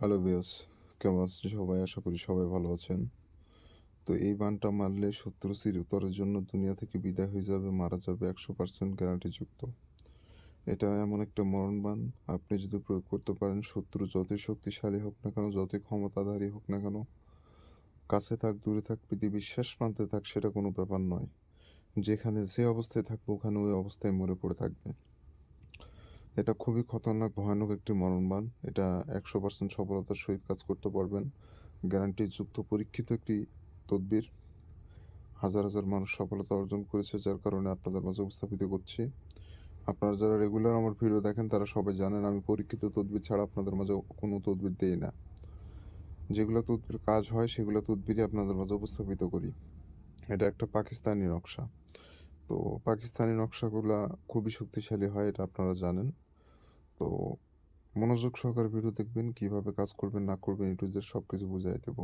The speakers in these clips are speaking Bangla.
হ্যালো ভিউয়ার্স, কেমন আছেন সবাই? আশা করি সবাই ভালো আছেন। তো এই বানটা মারলে শত্রু চিরতরের জন্য দুনিয়া থেকে বিদায় হয়ে যাবে, মারা যাবে 100% গ্যারান্টিযুক্ত। এটা এমন একটা মরণ বান, আপনি যদি প্রয়োগ করতে পারেন, শত্রু যতই শক্তিশালী হোক না কেন, যতই ক্ষমতাধারী হোক না কেন, কাছে থাক, দূরে থাক, পৃথিবীর শেষ প্রান্তে থাক, সেটা কোনো ব্যাপার নয়। যেখানে যে অবস্থায় থাকবে ওখানে ওই অবস্থায় মরে পড়ে থাকবে। এটা খুবই খতরনাক, ভয়ানক একটি মরণ বান। এটা 100% সফলতার সহিত কাজ করতে পারবেন। গ্যারান্টিযুক্ত পরীক্ষিত একটি তদবির। হাজার হাজার মানুষ সফলতা অর্জন করেছে, যার কারণে আপনাদের মাঝে উপস্থাপিত করছি। আপনারা যারা রেগুলার আমার ভিডিও দেখেন তারা সবাই জানেন আমি পরীক্ষিত তদবির ছাড়া আপনাদের মাঝে কোনো তদবির দেই না। যেগুলো তদবির কাজ হয় সেগুলো তদবিরই আপনাদের মাঝে উপস্থাপিত করি। এটা একটা পাকিস্তানি নকশা। তো পাকিস্তানি নকশাগুলা খুবই শক্তিশালী হয়, এটা আপনারা জানেন। তো মনোযোগ সহকারে ভিডিও দেখবেন, কিভাবে কাজ করবেন না করবেন এ টু জেড সবকিছু বুঝাই দেবো।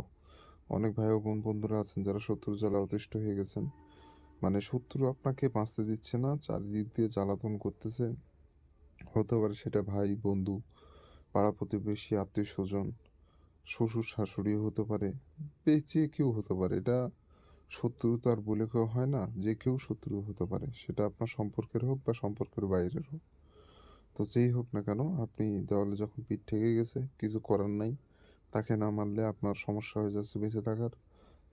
অনেক ভাই ও বন্ধুরা আছেন যারা শত্রুর জ্বালায় অতিষ্ঠ হয়ে গেছেন। মানে শত্রু আপনাকে বাঁচতে দিচ্ছে না, চারিদিক দিয়ে জ্বালাতন করতেছে। হতে পারে সেটা ভাই, বন্ধু, পাড়া প্রতিবেশী, আত্মীয়-স্বজন, শ্বশুর-শাশুড়িও হতে পারে, যে কেউ হতে পারে। এটা শত্রু তো আর বলে কেউ হয় না, যে কেউ শত্রু হতে পারে। সেটা আপনার সম্পর্কের হোক বা সম্পর্কের বাইরের হোক। তো যেই হোক না কেন, আপনি দেওয়ালে যখন পিঠ ঠেকে গেছে, কিছু করার নাই। তাকে না মারলে আপনার সমস্যা হয়ে যাচ্ছে বেঁচে থাকার।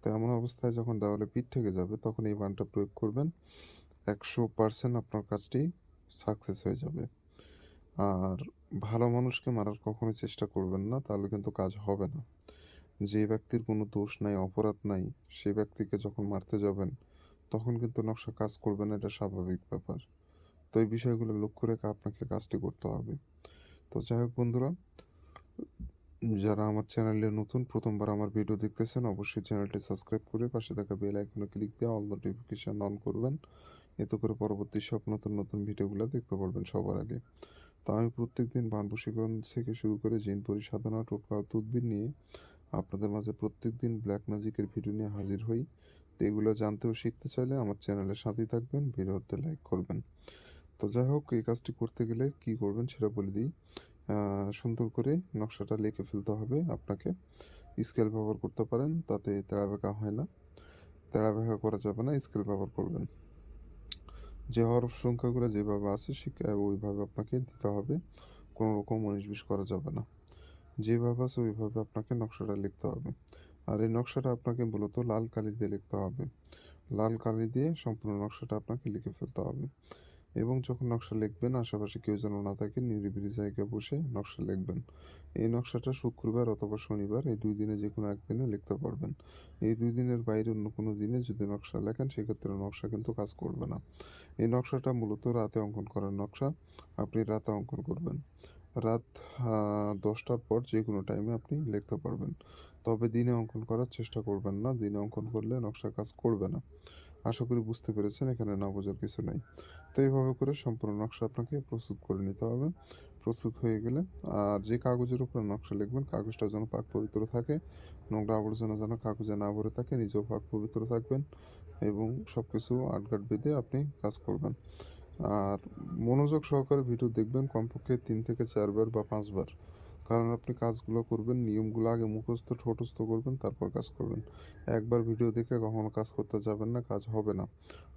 তো এমন অবস্থায় যখন দেওয়ালে পিঠ থেকে যাবে তখন এই বাণটা প্রয়োগ করবেন। 100% আপনার কাজটি সাকসেস হয়ে যাবে। আর ভালো মানুষকে মারার কখনোই চেষ্টা করবেন না, তাহলে কিন্তু কাজ হবে না। যে ব্যক্তির কোনো দোষ নাই, অপরাধ নাই, সেই ব্যক্তিকে যখন মারতে যাবেন তখন কিন্তু নকশা কাজ করবে না, এটা স্বাভাবিক ব্যাপার। তো এই বিষয়গুলো লক্ষ্য রেখে আপনাকে কাজটি করতে হবে। তো যাই হোক বন্ধুরা, যারা আমার চ্যানেলে নতুন, প্রথমবার আমার ভিডিও দেখতেছেন, অবশ্যই চ্যানেলটি সাবস্ক্রাইব করে পাশে থাকা বেল আইকনে ক্লিক দিয়ে অল নোটিফিকেশন অন করবেন। এতে করে পরবর্তী সব নতুন নতুন ভিডিওগুলো দেখতে পারবেন সবার আগে। তো আমি প্রত্যেকদিন বান বশীকরণ থেকে শুরু করে জিন পরিসাধনা, টোটকা ও তদবির নিয়ে আপনাদের মাঝে প্রত্যেকদিন ব্ল্যাক ম্যাজিকের ভিডিও নিয়ে হাজির হই। তো এগুলো জানতে ও শিখতে চাইলে আমার চ্যানেলের সাথেই থাকবেন, ভিডিওতে লাইক করবেন। তো যাই হোক, এই কাজটি করতে গেলে কি করবেন সেটা বলে দিই। সুন্দর করে নকশাটা লিখে ফেলতে হবে আপনাকে। স্কেল ব্যবহার করতে পারেন, তাতে তেড়া বেঁকা হয় না। তেড়া বেঁকা করা যাবে না, স্কেল ব্যবহার করবেন। যে হরফ সংখ্যাগুলো যেভাবে আছে ওইভাবে আপনাকে দিতে হবে। কোনো রকম ১৯-২০ করা যাবে না। যেভাবে আছে ওইভাবে আপনাকে নকশাটা লিখতে হবে। আর এই নকশাটা আপনাকে মূলত লাল কালি দিয়ে লিখতে হবে। লাল কালি দিয়ে সম্পূর্ণ নকশাটা আপনাকে লিখে ফেলতে হবে। এবং যখন নকশা লিখবেন আশেপাশে কেউ যেন না থাকে, নিরিবিলি জায়গায় বসে নকশা লিখবেন। এই নকশাটা শুক্রবার অথবা শনিবার, এই ২ দিনে যেকোনো একদিনে লিখতে পারবেন। এই ২ দিনের বাইরে অন্য কোনো দিনে যদি নকশা লেখেন সেক্ষেত্রে নকশা কিন্তু কাজ করবে না। এই নকশাটা মূলত রাতে অঙ্কন করার নকশা। আপনি রাতে অঙ্কন করবেন। রাত ১০টার পর যেকোনো টাইমে আপনি লিখতে পারবেন। তবে দিনে অঙ্কন করার চেষ্টা করবেন না। দিনে অঙ্কন করলে নকশা কাজ করবে না। আশা করি বুঝতে পেরেছেন, এখানে না বোঝার কিছু নাই। তো এইভাবে করে সম্পূর্ণ নকশা আপনাকে প্রস্তুত করে নিতে হবে। প্রস্তুত হয়ে গেলে আর যে কাগজের উপর নকশা লিখবেন কাগজটা যেন পাক পবিত্র থাকে, নোংরা আবর্জনা যেন কাগজে না ভরে থাকে, নিজেও পাক পবিত্র থাকবেন এবং সবকিছু আটঘাট বেঁধে আপনি কাজ করবেন। আর মনোযোগ সহকারে ভিডিও দেখবেন কমপক্ষে ৩ থেকে ৪ বার বা ৫ বার। কারণ আপনি কাজগুলো করবেন, নিয়মগুলো আগে মুখস্থ ঠোঁটস্থ করবেন, তারপর কাজ করবেন। একবার ভিডিও দেখে কখনো কাজ করতে যাবেন না, কাজ হবে না।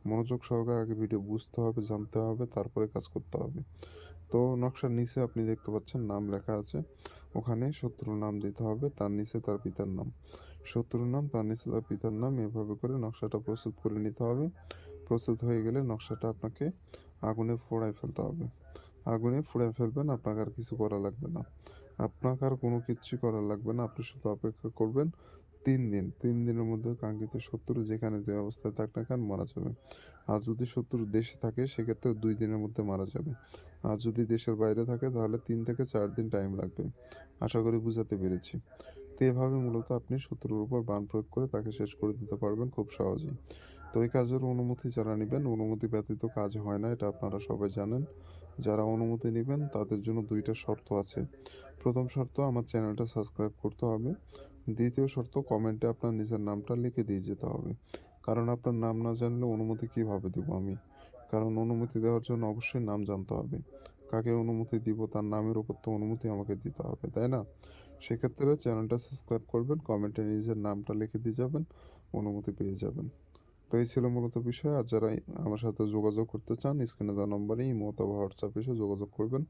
মনোযোগ সহকারে আগে ভিডিও বুঝতে হবে, জানতে হবে, তারপরে কাজ করতে হবে। তো নকশার নিচে আপনি দেখতে পাচ্ছেন নাম লেখা আছে। ওখানে শত্রুর নাম দিতে হবে, তার নিচে তার পিতার নাম। শত্রুর নাম, তার নিচে তার পিতার নাম, এভাবে করে নকশাটা প্রস্তুত করে নিতে হবে। প্রস্তুত হয়ে গেলে নকশাটা আপনাকে আগুনে পোড়ায় ফেলতে হবে। আগুনে পুড়ায় ফেলবেন, আপনাকে আর কিছু করা লাগবে না। আপনাকে আর কোনো কিচ্ছু করা লাগবে না। আপনি শুধু অপেক্ষা করবেন ৩ দিন। ৩ দিনের মধ্যে কাঙ্ক্ষিত শত্রু যেখানে যে অবস্থায় থাক না কেন মারা যাবে। আর যদি শত্রু দেশে থাকে সেক্ষেত্রে ২ দিনের মধ্যে মারা যাবে। আর যদি দেশের বাইরে থাকে তাহলে ৩ থেকে ৪ দিন টাইম লাগবে। আশা করি বুঝাতে পেরেছি। তো এভাবে মূলত আপনি শত্রুর উপর বাণ প্রয়োগ করে তাকে শেষ করে দিতে পারবেন খুব সহজেই। তো এই কাজের অনুমতি যারা নিবেন, অনুমতি ব্যতীত কাজ হয় না, এটা আপনারা সবাই জানেন। যারা অনুমতি নিবেন তাদের জন্য ২ টা শর্ত আছে। ১ম শর্ত, আমার চ্যানেলটা সাবস্ক্রাইব করতে হবে। ২য় শর্ত, কমেন্টে আপনার নিজের নামটা লিখে দিয়ে যেতে হবে। কারণ আপনার নাম না জানলে অনুমতি কিভাবে দিব আমি? কারণ অনুমতি দেওয়ার জন্য অবশ্যই নাম জানতে হবে। কাকে অনুমতি দিব তার নামের উপর তো অনুমতি আমাকে দিতে হবে, তাই না? সেক্ষেত্রে চ্যানেলটা সাবস্ক্রাইব করবেন, কমেন্টে নিজের নামটা লিখে দিয়ে যাবেন, অনুমতি পেয়ে যাবেন। তো এই ছিল মূলত বিষয়। আর যারা আমার সাথে যোগাযোগ করতে চান, স্ক্রিনে দেওয়া নম্বরে ইমো অথবা হোয়াটসঅ্যাপে এসে যোগাযোগ করবেন।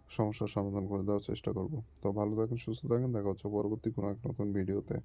সমস্যার সমাধান করে দেওয়ার চেষ্টা করব। তো ভালো থাকেন, সুস্থ থাকেন। দেখা হচ্ছে পরবর্তী কোনো এক নতুন ভিডিওতে।